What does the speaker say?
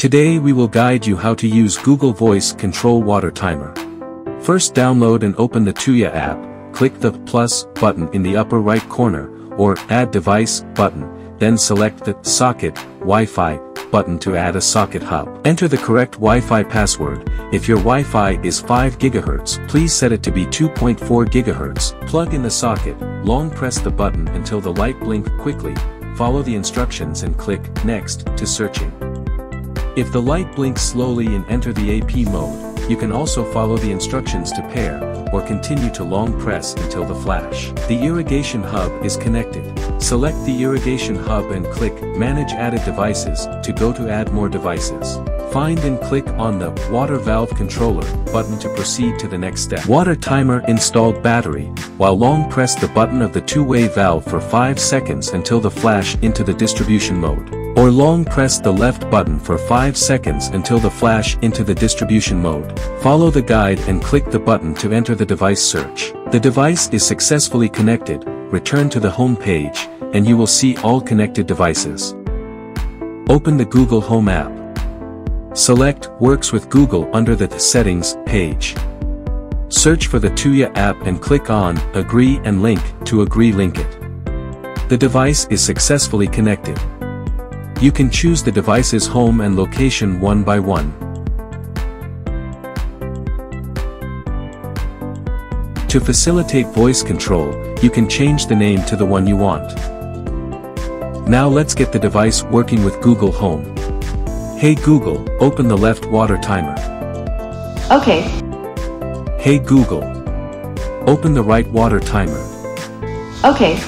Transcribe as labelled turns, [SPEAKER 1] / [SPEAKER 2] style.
[SPEAKER 1] Today we will guide you how to use Google Voice Control Water Timer. First, download and open the Tuya app, click the plus button in the upper right corner, or Add Device button, then select the Socket, Wi-Fi button to add a socket hub. Enter the correct Wi-Fi password. If your Wi-Fi is 5 GHz, please set it to be 2.4 GHz. Plug in the socket, long press the button until the light blinks quickly, follow the instructions and click Next to searching. If the light blinks slowly and enter the AP mode, you can also follow the instructions to pair, or continue to long press until the flash. The irrigation hub is connected. Select the irrigation hub and click Manage Added Devices to go to add more devices. Find and click on the Water Valve Controller button to proceed to the next step. Water timer installed battery, while long press the button of the two-way valve for 5 seconds until the flash into the distribution mode. Or long press the left button for 5 seconds until the flash into the distribution mode. Follow the guide and click the button to enter the device search. The device is successfully connected. Return to the home page, and you will see all connected devices. Open the Google Home app. Select Works with Google under the Settings page. Search for the Tuya app and click on Agree and Link to link it. The device is successfully connected. You can choose the device's home and location one by one. To facilitate voice control, you can change the name to the one you want. Now let's get the device working with Google Home. Hey Google, open the left water timer.
[SPEAKER 2] Okay.
[SPEAKER 1] Hey Google, open the right water timer.
[SPEAKER 2] Okay.